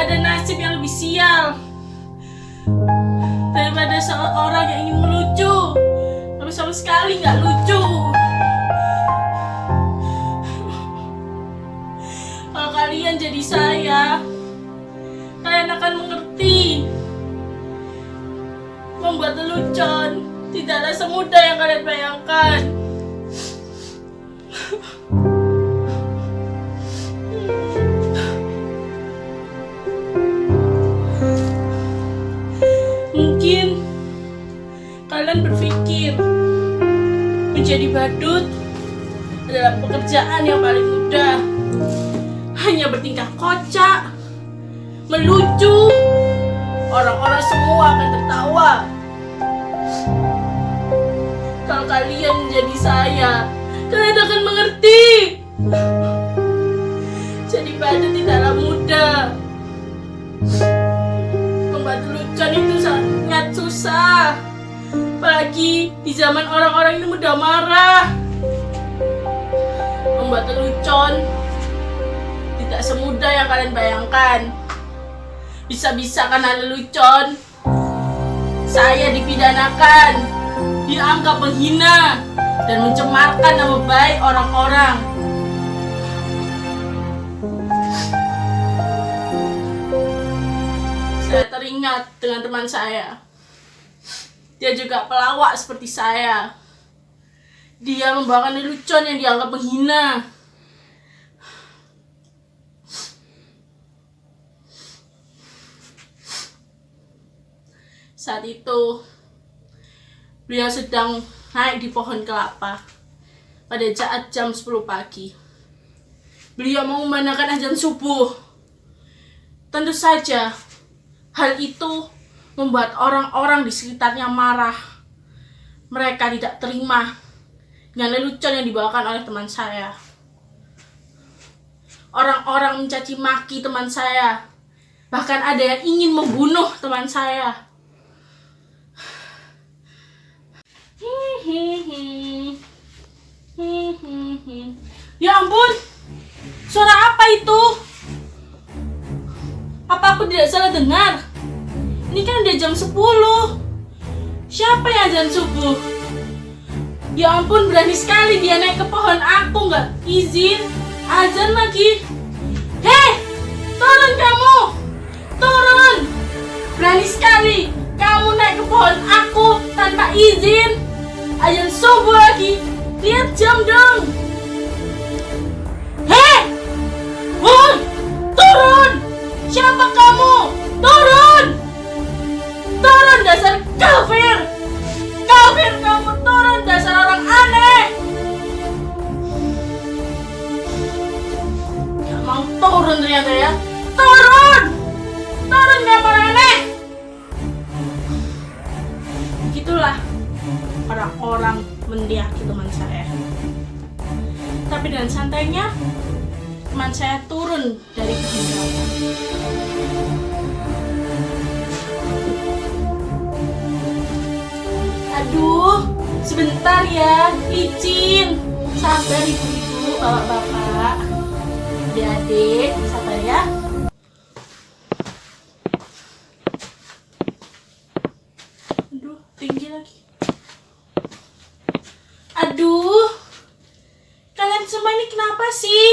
ada nasib yang lebih sial daripada seorang yang ingin melucu tapi sama sekali nggak lucu. Kalau kalian jadi saya, kalian akan mengerti. Membuat lelucon tidaklah semudah yang kalian bayangkan. Mungkin kalian berpikir menjadi badut adalah pekerjaan yang paling mudah. Hanya bertingkah kocak, melucu, orang-orang semua akan tertawa. Kalau kalian menjadi saya, kalian akan mengerti. Jadi badut tidaklah mudah. Membuat lelucon itu sangat susah. Apalagi di zaman orang-orang ini mudah marah. Membuat lelucon tidak semudah yang kalian bayangkan. Bisa-bisa karena lelucon saya dipidanakan, dianggap menghina dan mencemarkan nama baik orang-orang. Saya teringat dengan teman saya. Dia juga pelawak seperti saya. Dia membawakan lelucon yang dianggap menghina. Saat itu, beliau sedang naik di pohon kelapa pada saat jam 10 pagi. Beliau mengumandangkan azan subuh. Tentu saja, hal itu membuat orang-orang di sekitarnya marah. Mereka tidak terima dengan lelucon yang dibawakan oleh teman saya. Orang-orang mencaci maki teman saya. Bahkan ada yang ingin membunuh teman saya. Ya ampun, suara apa itu? Apa aku tidak salah dengar? Ini kan udah jam 10. Siapa yang azan subuh? Ya ampun, berani sekali dia naik ke pohon aku, nggak izin azan lagi. Hei, turun kamu! Turun! Berani sekali kamu naik ke pohon aku tanpa izin. Azan subuh lagi. Lihat jam dong. Hei! Woi! Turun! Siapa kamu? Turun! Turun dasar kafir! Kafir kamu, turun dasar orang aneh! Gak mau turun ternyata ya. Turun! Turun kamu orang aneh! Begitulah orang-orang mendiaki teman saya. Tapi dengan santainya teman saya turun dari pohon kelapa. Aduh, sebentar ya, izin. Sabar ibu-ibu, bapak-bapak, adik-adik, sabar ya. Aduh, tinggi lagi. Aduh, kalian semua ini kenapa sih?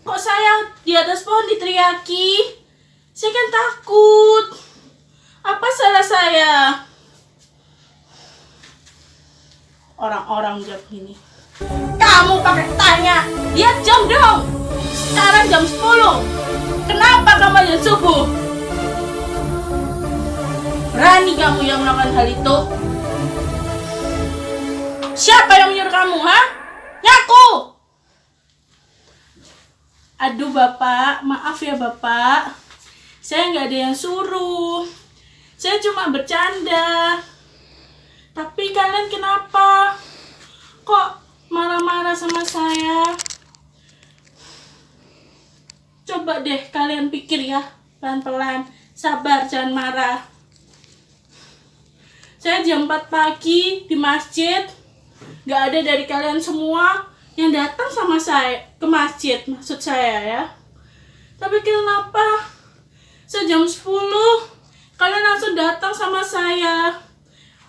Kok saya di atas pohon diteriaki? Saya kan takut. Apa salah saya? Orang-orang jawab gini. Kamu pakai tanya? Lihat jam dong. Sekarang jam 10. Kenapa kamu azan subuh? Berani kamu yang melakukan hal itu? Siapa yang menyuruh kamu, ha? Ngaku! Aduh bapak, maaf ya bapak. Saya nggak ada yang suruh. Saya cuma bercanda. Tapi kalian kenapa? Kok marah-marah sama saya? Coba deh kalian pikir ya, pelan-pelan. Sabar, jangan marah. Saya jam 4 pagi di masjid. Gak ada dari kalian semua yang datang sama saya ke masjid, maksud saya ya. Tapi kenapa Sejam 10 kalian langsung datang sama saya,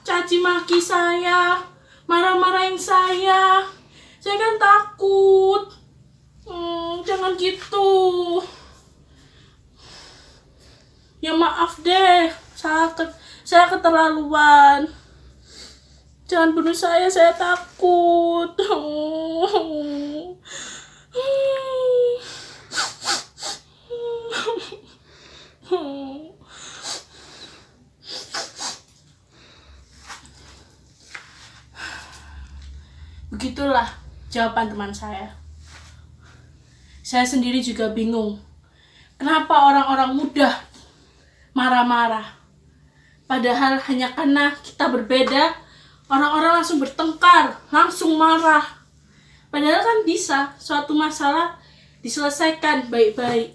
caci maki saya, marah-marahin saya. Saya kan takut. Jangan gitu. Ya maaf deh, saya keterlaluan. Jangan bunuh saya takut. Begitulah jawaban teman saya. Saya sendiri juga bingung. Kenapa orang-orang mudah marah-marah? Padahal hanya karena kita berbeda, orang-orang langsung bertengkar, langsung marah. Padahal kan bisa suatu masalah diselesaikan baik-baik.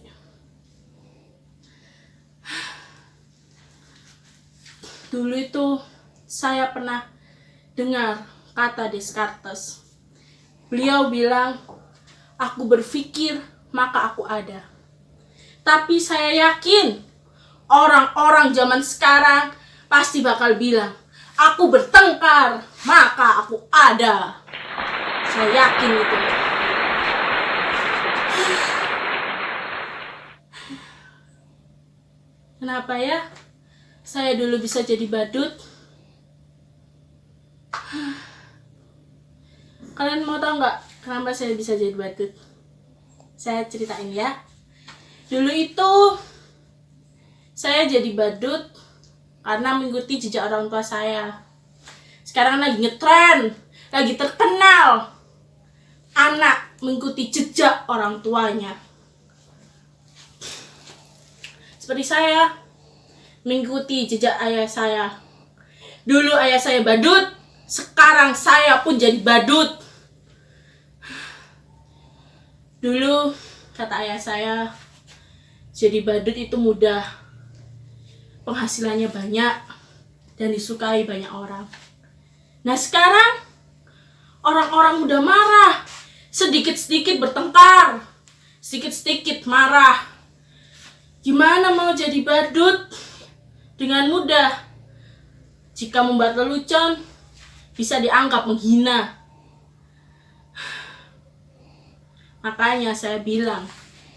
Dulu itu saya pernah dengar kata Descartes. Beliau bilang, aku berpikir maka aku ada. Tapi saya yakin orang-orang zaman sekarang pasti bakal bilang, aku bertengkar maka aku ada. Saya yakin itu. Kenapa ya saya dulu bisa jadi badut? Kalian mau tahu nggak kenapa saya bisa jadi badut? Saya ceritain ya. Dulu itu saya jadi badut karena mengikuti jejak orang tua saya. Sekarang lagi ngetren, lagi terkenal. Anak mengikuti jejak orang tuanya. Seperti saya mengikuti jejak ayah saya. Dulu ayah saya badut, sekarang saya pun jadi badut. Dulu kata ayah saya, jadi badut itu mudah, penghasilannya banyak, dan disukai banyak orang. Nah sekarang, orang-orang udah marah, sedikit-sedikit bertengkar, sedikit-sedikit marah. Gimana mau jadi badut dengan mudah? Jika membuat lelucon, bisa dianggap menghina. Makanya saya bilang,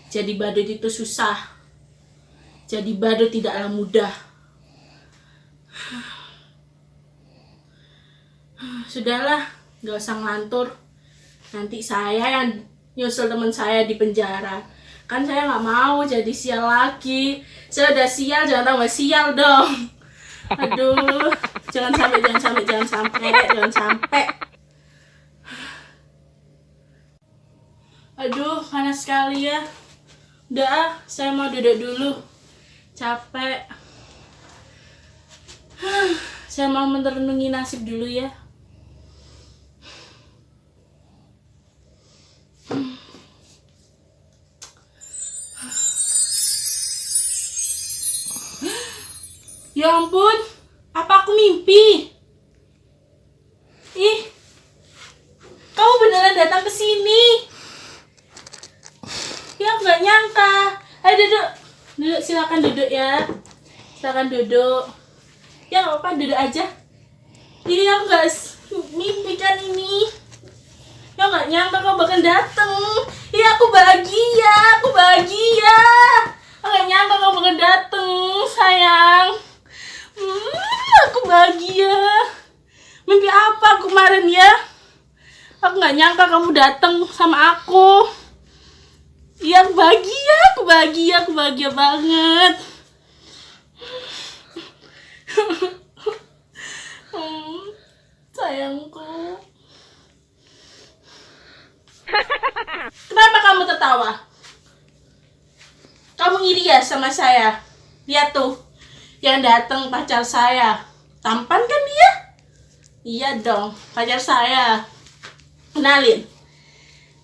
jadi badut itu susah. Jadi badut tidaklah mudah. Sudahlah, gak usah ngelantur. Nanti saya yang nyusul teman saya di penjara. Kan saya gak mau jadi sial lagi. Saya udah sial, jangan tambah sial dong. Aduh, jangan sampai. Aduh, panas sekali ya. Udah, saya mau duduk dulu. Capek. Saya mau merenungi nasib dulu ya. Ya ampun, apa aku mimpi? Ih, kamu beneran datang ke sini? Ya, nggak nyangka. Ayo duduk, silakan duduk ya. Silakan duduk. Ya nggak apa-apa, duduk aja. Ini aku nggak mimpi kan ini. Ya nggak nyangka kau bakal datang. Iya, aku bahagia. Aku nggak nyangka kau bakal datang, sayang. Aku bahagia. Mimpi apa aku kemarin ya? Aku nggak nyangka kamu datang sama aku. Iya, aku bahagia banget. Sayangku. Kenapa kamu tertawa? Kamu iri ya sama saya? Lihat tuh, yang datang pacar saya. Tampan kan dia? Iya dong, pacar saya. Kenalin,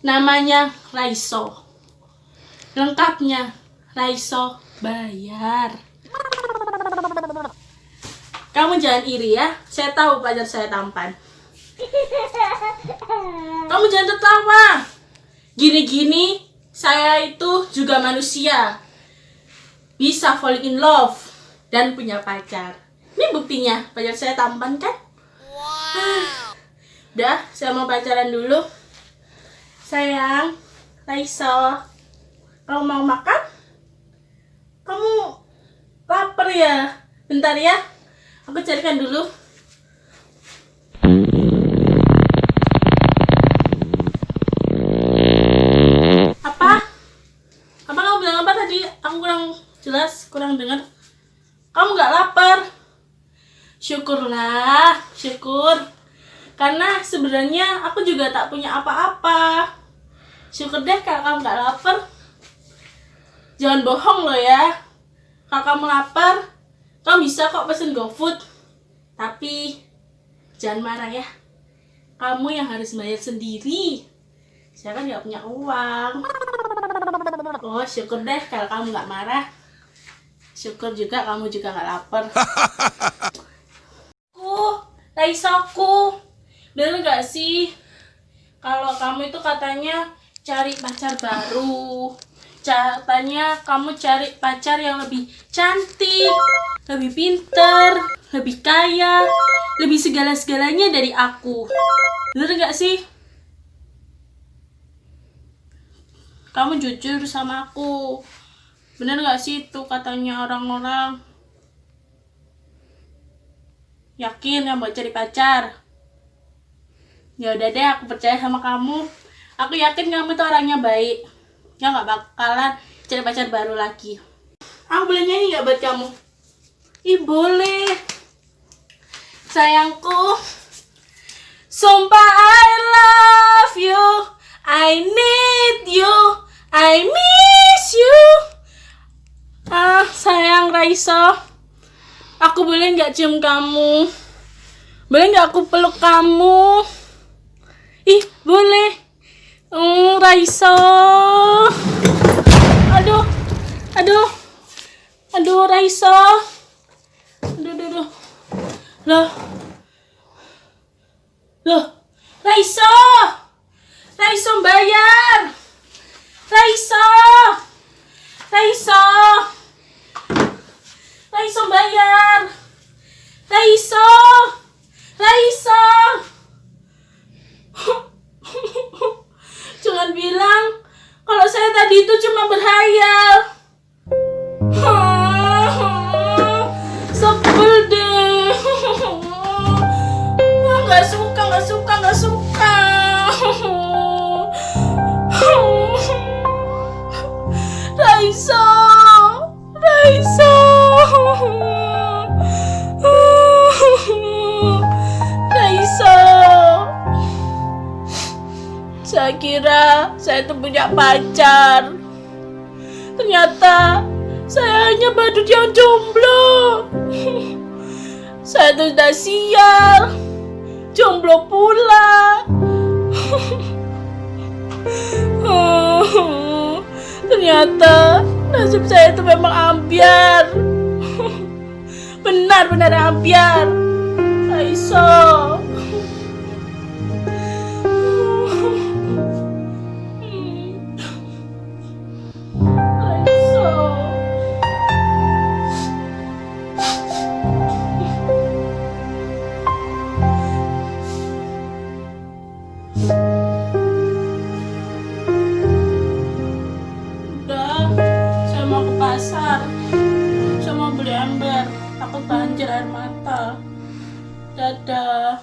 namanya Raiso. Lengkapnya, Raiso Bayar. Kamu jangan iri ya, saya tahu pacar saya tampan. Kamu jangan tertawa. Gini-gini, saya itu juga manusia. bisa falling in love dan punya pacar. Ini buktinya, pacar saya tampan kan? Udah, saya mau pacaran dulu. Sayang, Raisa, kamu mau makan? Kamu lapar ya? Bentar ya, aku carikan dulu. Apa? Apa kamu bilang apa tadi? Aku kurang jelas, kurang dengar. Kamu gak lapar? Syukurlah, syukur. Karena sebenarnya aku juga tak punya apa-apa. Syukur deh kalau kamu gak lapar. Jangan bohong loh ya. Kalau kamu lapar, kamu bisa kok pesen GoFood. Tapi jangan marah ya. Kamu yang harus bayar sendiri. Saya kan gak punya uang. Oh, syukur deh kalau kamu gak marah. Syukur juga kamu juga gak lapar. Raisaku, bener gak sih kalau kamu itu katanya cari pacar baru? Katanya kamu cari pacar yang lebih cantik, lebih pinter, lebih kaya, lebih segala-segalanya dari aku. Bener gak sih? Kamu jujur sama aku. Bener gak sih itu katanya orang-orang? Yakin yang mau cari pacar? Ya udah deh, aku percaya sama kamu. Aku yakin kamu tuh orangnya baik. Ya nggak bakalan cari pacar baru lagi. Aku boleh nyanyi nggak buat kamu? Ih boleh. Sayangku, sumpah I love you, I need you, I miss you. Sayang Raisa, aku boleh nggak cium kamu? Boleh nggak aku peluk kamu? Ih, boleh. Raisa. Aduh. Aduh, Raisa. Aduh. Loh. Raisa. Raisa bayar. Raisa bayar. Raisa. Jangan bilang kalau saya tadi itu cuma berhayal. Sebel deh. Gak suka. Raisa. Saya kira saya tuh punya pacar. Ternyata saya hanya badut yang jomblo. Saya tuh udah sial. Jomblo pula. Ternyata nasib saya itu memang ambiar. Benar-benar ambiar. Raisa. Pasar, saya mau beli ember, takut banjir air mata. Dadah.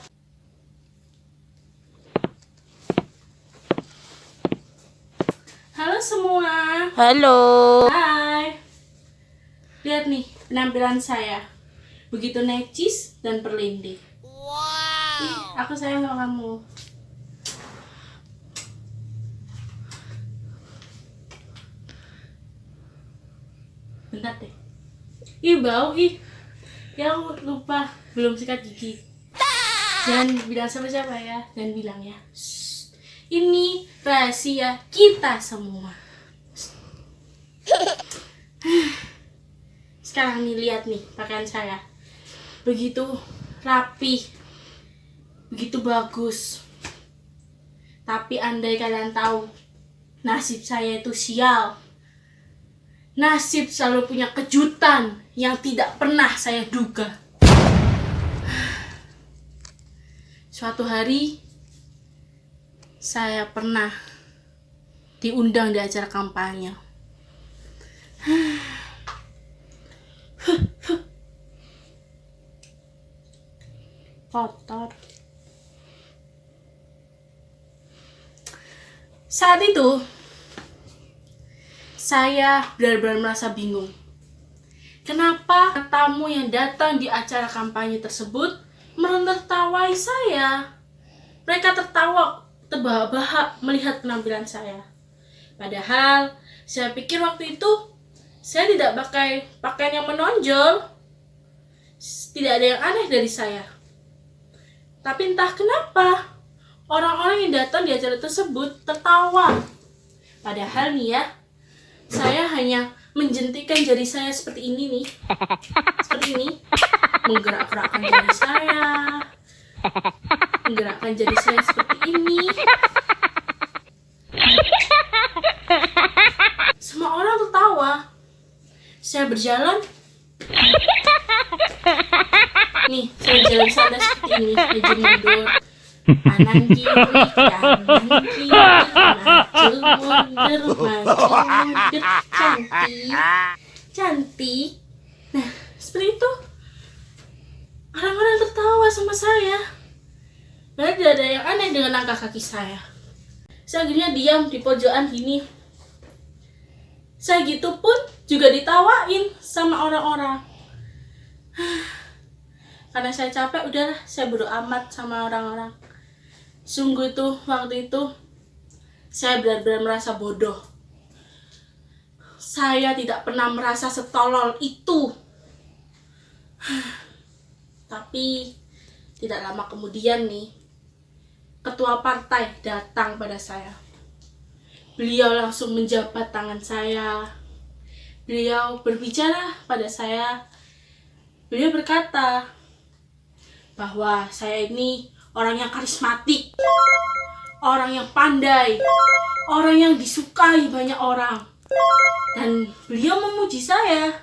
Halo semua. Halo. Hai. Lihat nih penampilan saya, begitu necis dan berlinding. Wow. Aku sayang sama kamu. Bentar deh. Ih bau Ya aku lupa, belum sikat gigi. Jangan bilang siapa-siapa ya. Jangan bilang ya. Shh. Ini rahasia kita semua. Sekarang nih lihat nih pakaian saya. Begitu rapi. Begitu bagus. Tapi andai kalian tahu nasib saya itu sial. Nasib selalu punya kejutan yang tidak pernah saya duga. Suatu hari, saya pernah diundang di acara kampanye. Kotor. Saat itu, saya benar-benar merasa bingung. Kenapa tamu yang datang di acara kampanye tersebut menertawai saya? Mereka tertawa terbahak-bahak melihat penampilan saya. Padahal, saya pikir waktu itu saya tidak pakai pakaian yang menonjol. Tidak ada yang aneh dari saya. Tapi entah kenapa, orang-orang yang datang di acara tersebut tertawa. Padahal nih ya, saya hanya menjentikan jari saya seperti ini nih. Seperti ini. Menggerak-gerakkan jari saya. Menggerakkan jari saya seperti ini. Semua orang tertawa. Saya berjalan. Nih, saya jalan sana seperti ini. Maju mundur. Kanan kiri, kanan kiri, maju mundur, cantik, cantik. Nah, seperti itu. Orang-orang tertawa sama saya. Padahal tidak ada yang aneh dengan langkah kaki saya. Saya akhirnya diam di pojokan gini. Saya gitu pun juga ditawain sama orang-orang. Karena saya capek, udahlah, saya bodo amat sama orang-orang. Sungguh tuh, waktu itu saya benar-benar merasa bodoh. Saya tidak pernah merasa setolol itu. Tapi tidak lama kemudian nih, ketua partai datang pada saya. Beliau langsung menjabat tangan saya. Beliau berbicara pada saya. Beliau berkata bahwa saya ini orang yang karismatik, orang yang pandai, orang yang disukai banyak orang. Dan beliau memuji saya.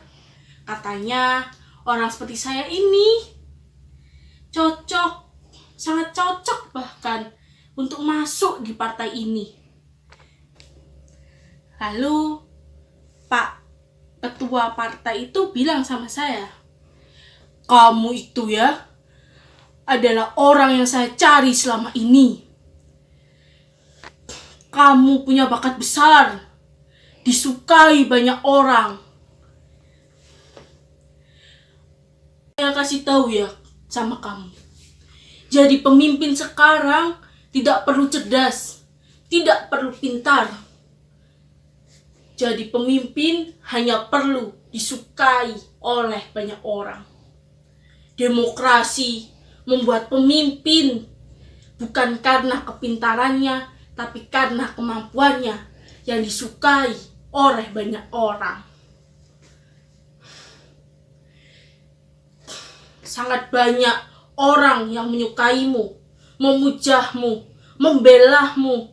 Katanya orang seperti saya ini cocok, sangat cocok bahkan untuk masuk di partai ini. Lalu Pak Ketua partai itu bilang sama saya, "Kamu itu ya adalah orang yang saya cari selama ini. Kamu punya bakat besar, disukai banyak orang." Saya kasih tahu ya sama kamu. Jadi pemimpin sekarang tidak perlu cerdas, tidak perlu pintar. Jadi pemimpin hanya perlu disukai oleh banyak orang. Demokrasi membuat pemimpin bukan karena kepintarannya, tapi karena kemampuannya yang disukai oleh banyak orang. Sangat banyak orang yang menyukaimu, memujahmu, membelahmu.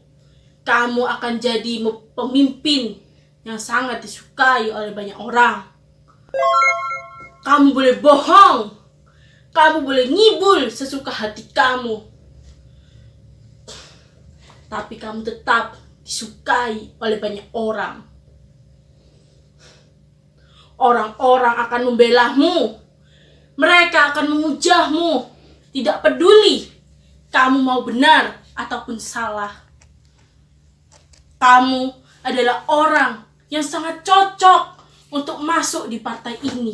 Kamu akan jadi pemimpin yang sangat disukai oleh banyak orang. Kamu boleh bohong, kamu boleh ngibul sesuka hati kamu, tapi kamu tetap disukai oleh banyak orang. Orang-orang akan membelahmu, mereka akan memujahmu, tidak peduli kamu mau benar ataupun salah. Kamu adalah orang yang sangat cocok untuk masuk di partai ini.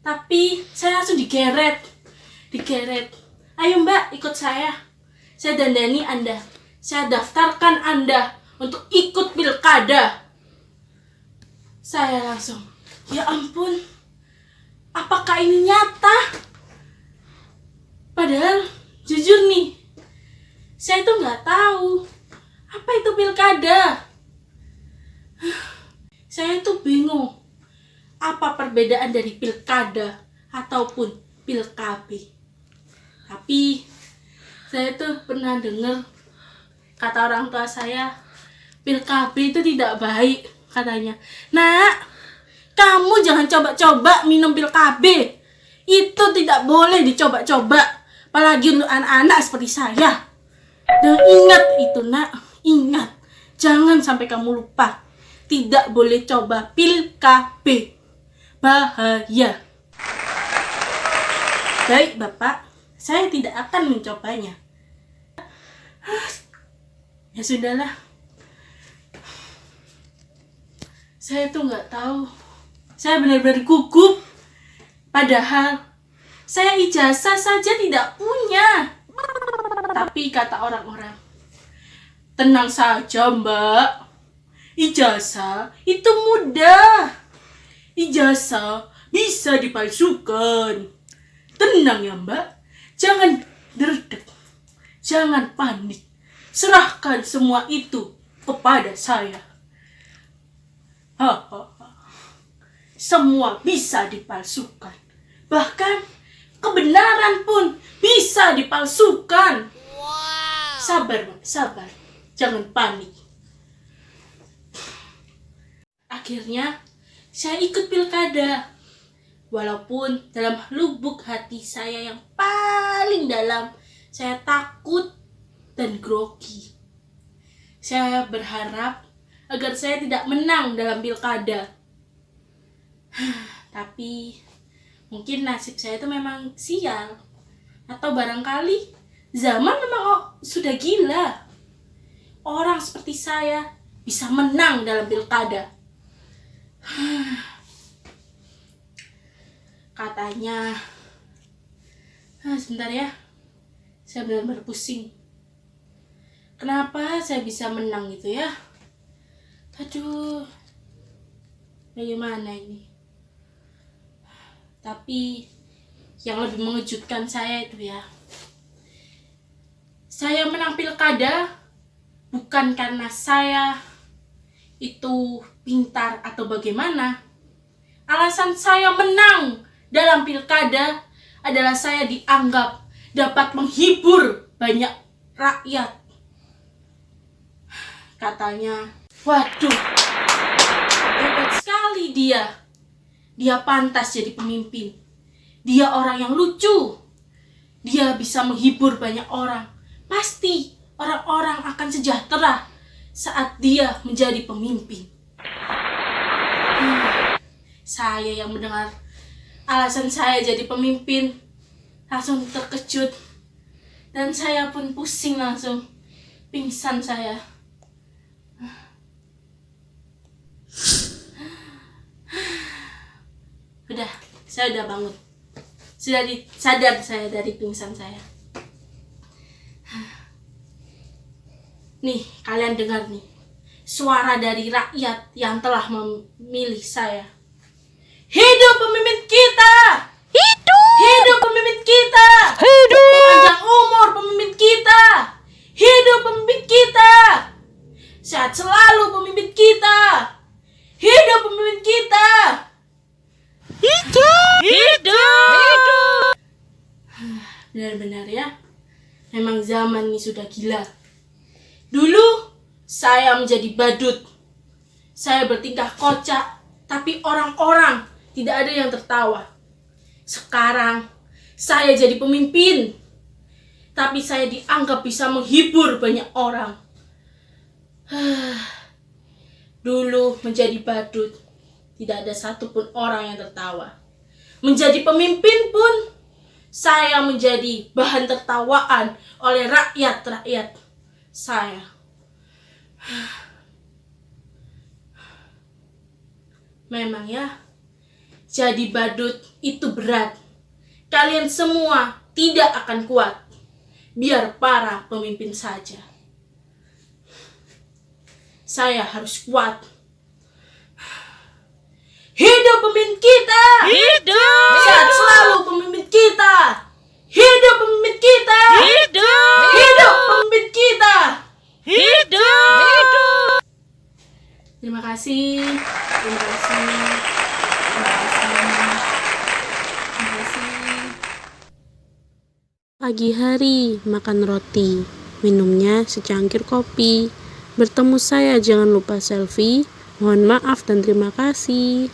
Tapi saya langsung digeret. "Ayo Mbak, ikut saya. Saya dandani Anda. Saya daftarkan Anda untuk ikut pilkada." Saya langsung, ya ampun, apakah ini nyata? Padahal jujur nih, saya itu nggak tahu apa itu pilkada. Saya itu bingung, apa perbedaan dari pilkada ataupun pilkab. Tapi saya tuh pernah dengar kata orang tua saya pil KB itu tidak baik katanya. Nak, kamu jangan coba-coba minum pil KB. Itu tidak boleh dicoba-coba, apalagi untuk anak-anak seperti saya. Dan ingat itu, Nak, ingat. Jangan sampai kamu lupa. Tidak boleh coba pil KB. Bahaya. Baik, Bapak. Saya tidak akan mencobanya. Ya sudahlah. Saya tuh nggak tahu. Saya benar-benar gugup. Padahal saya ijazah saja tidak punya. Tapi kata orang-orang, tenang saja, Mbak. Ijazah itu mudah. Ijazah bisa dipalsukan. Tenang ya, Mbak. Jangan derdek. Jangan panik. Serahkan semua itu kepada saya. Semua bisa dipalsukan. Bahkan kebenaran pun bisa dipalsukan. Sabar, Mbak. Sabar. Jangan panik. Akhirnya saya ikut pilkada. Walaupun dalam lubuk hati saya yang paling dalam, saya takut dan grogi. Saya berharap agar saya tidak menang dalam pilkada. Tapi mungkin nasib saya itu memang sial. Atau barangkali zaman memang sudah gila. Orang seperti saya bisa menang dalam pilkada. Katanya, sebentar ya, saya benar-benar pusing. Kenapa saya bisa menang gitu ya? Aduh, bagaimana ini? Tapi yang lebih mengejutkan saya itu ya, saya menang pilkada bukan karena saya itu pintar atau bagaimana. Alasan saya menang dalam pilkada adalah saya dianggap dapat menghibur banyak rakyat. Katanya, waduh, hebat sekali dia. Dia pantas jadi pemimpin. Dia orang yang lucu. Dia bisa menghibur banyak orang. Pasti orang-orang akan sejahtera saat dia menjadi pemimpin. Saya yang mendengar alasan saya jadi pemimpin langsung terkejut. Dan saya pun pusing langsung. Pingsan saya. Udah, saya udah bangun. Sudah sadar saya dari pingsan saya. Nih, kalian dengar nih. Suara dari rakyat yang telah memilih saya. Hidup pemimpin kita! Hidup! Hidup pemimpin kita! Hidup! Panjang umur pemimpin kita! Hidup pemimpin kita! Sehat selalu pemimpin kita! Hidup pemimpin kita! Hidup! Hidup! Benar-benar ya, memang zaman ini sudah gila. Dulu saya menjadi badut. Saya bertingkah kocak, tapi orang-orang tidak ada yang tertawa. Sekarang saya jadi pemimpin, tapi saya dianggap bisa menghibur banyak orang. Dulu menjadi badut, tidak ada satupun orang yang tertawa. Menjadi pemimpin pun, saya menjadi bahan tertawaan oleh rakyat-rakyat saya. Memang ya, jadi badut itu berat. Kalian semua tidak akan kuat. Biar para pemimpin saja. Saya harus kuat. Hidup pemimpin kita! Hidup! Sehat selalu pemimpin kita! Hidup pemimpin kita! Hidup! Hidup pemimpin kita! Hidup! Terima kasih. Terima kasih. Terima kasih. Terima kasih. Pagi hari makan roti, minumnya secangkir kopi. bertemu saya jangan lupa selfie. Mohon maaf dan terima kasih.